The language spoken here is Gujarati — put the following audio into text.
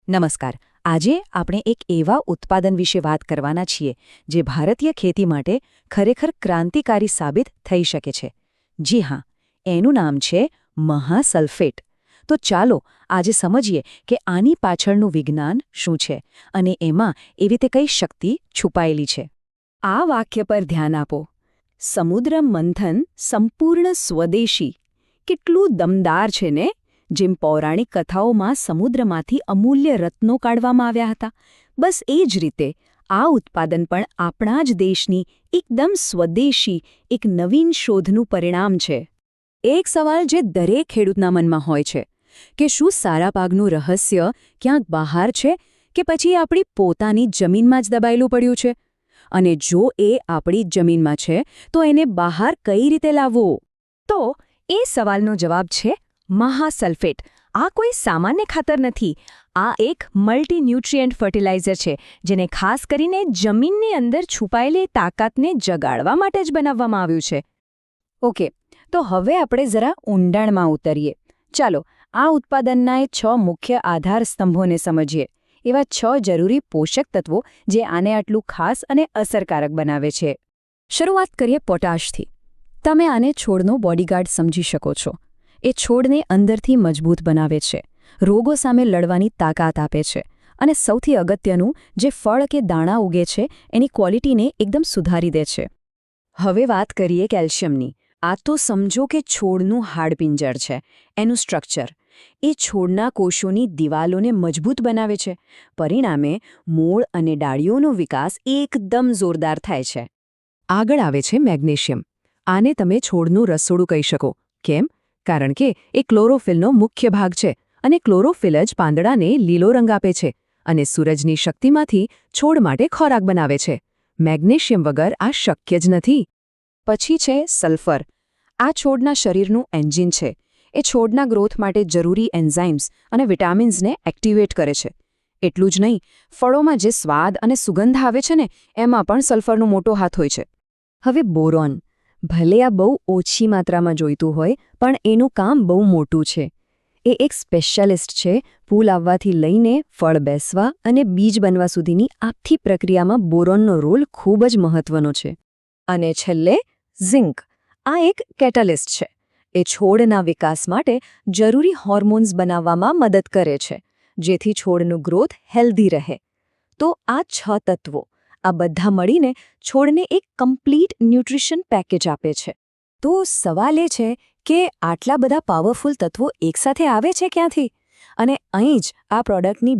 નમસ્કાર. આજે આપણે એક એવા ઉત્પાદન વિશે વાત કરવાના છીએ જે ભારતીય ખેતી માટે ખરેખર ક્રાંતિકારી સાબિત થઈ શકે છે. જી હા, એનું નામ છે મહાસલ્ફેટ. તો ચાલો આજે સમજીએ કે આની પાછળનું વિજ્ઞાન શું છે અને એમાં એવી રીતે કઈ શક્તિ છુપાયેલી છે. આ વાક્ય પર ધ્યાન આપો. સમુદ્ર મંથન સંપૂર્ણ સ્વદેશી. કેટલું દમદાર છે ને! જેમ પૌરાણિક કથાઓમાં સમુદ્રમાંથી અમૂલ્ય રત્નો કાઢવામાં આવ્યા હતા, બસ એ જ રીતે આ ઉત્પાદન પણ આપણા જ દેશની એકદમ સ્વદેશી એક નવીન શોધનું પરિણામ છે. એક સવાલ જે દરેક ખેડૂતના મનમાં હોય છે કે શું સારા પાકનું રહસ્ય ક્યાંક બહાર છે કે પછી આપણી પોતાની જમીનમાં જ દબાયેલું પડ્યું છે? અને જો એ આપણી જ જમીનમાં છે તો એને બહાર કઈ રીતે લાવવું? તો એ સવાલનો જવાબ છે મહાસલ્ફેટ. આ કોઈ સામાન્ય ખાતર નથી. આ એક મલ્ટીન્યુટ્રિયન્ટ ફર્ટિલાઇઝર છે જેને ખાસ કરીને જમીનની અંદર છુપાયેલી તાકાતને જગાડવા માટે જ બનાવવામાં આવ્યું છે. ઓકે, તો હવે આપણે જરા ઊંડાણમાં ઉતરીએ. ચાલો આ ઉત્પાદનના એ 6 મુખ્ય આધાર સ્તંભોને સમજીએ. એવા 6 જરૂરી પોષક તત્વો જે આને આટલું ખાસ અને અસરકારક બનાવે છે. શરૂઆત કરીએ પોટાશથી. તમે આને છોડનો બોડીગાર્ડ સમજી શકો છો. એ છોડને અંદરથી મજબૂત બનાવે છે, રોગો સામે લડવાની તાકાત આપે છે અને સૌથી અગત્યનું, જે ફળ કે દાણા ઉગે છે એની ક્વોલિટીને એકદમ સુધારી દે છે. હવે વાત કરીએ કેલ્શિયમની. આ તો સમજો કે છોડનું હાડપિંજર છે, એનું સ્ટ્રક્ચર. એ છોડના કોષોની દિવાલોને મજબૂત બનાવે છે. પરિણામે મૂળ અને ડાળીઓનો વિકાસ એકદમ જોરદાર થાય છે. આગળ આવે છે મેગ્નેશિયમ. આને તમે છોડનું રસોડું કહી શકો. કેમ? કારણ કે એ ક્લોરોફિલનો મુખ્ય ભાગ છે અને ક્લોરોફિલ જ પાંદડાને લીલો રંગ આપે છે અને સૂરજની શક્તિમાંથી છોડ માટે ખોરાક બનાવે છે. મેગ્નેશિયમ વગર આ શક્ય જ નથી. પછી છે સલ્ફર. આ છોડના શરીરનું એન્જિન છે. એ છોડના ગ્રોથ માટે જરૂરી એન્ઝાઇમ્સ અને વિટામિન્સને એક્ટિવેટ કરે છે. એટલું જ નહીં, ફળોમાં જે સ્વાદ અને સુગંધ આવે છે ને, એમાં પણ સલ્ફરનો મોટો હાથ હોય છે. હવે બોરોન. ભલે આ બહુ ઓછી માત્રામાં જોઈતું હોય, પણ એનું કામ બહુ મોટું છે. એ એક સ્પેશિયાલિસ્ટ છે. ફૂલ આવવાથી લઈને ફળ બેસવા અને બીજ બનવા સુધીની આખી પ્રક્રિયામાં બોરોનનો રોલ ખૂબ જ મહત્વનો છે. અને છેલ્લે ઝિંક. આ એક કેટાલિસ્ટ છે. એ છોડના વિકાસ માટે જરૂરી હોર્મોન્સ બનાવવામાં મદદ કરે છે, જેથી છોડનું ગ્રોથ હેલ્ધી રહે. તો આ 6 તત્વો, આ બધા મળીને છોડને એક કમ્પ્લીટ ન્યુટ્રિશન પેકેજ આપે છે. તો સવાલ એ છે કે આટલા બધા પાવરફુલ તત્વો એકસાથે આવે છે ક્યાંથી? અને અહીં જ આ પ્રોડક્ટની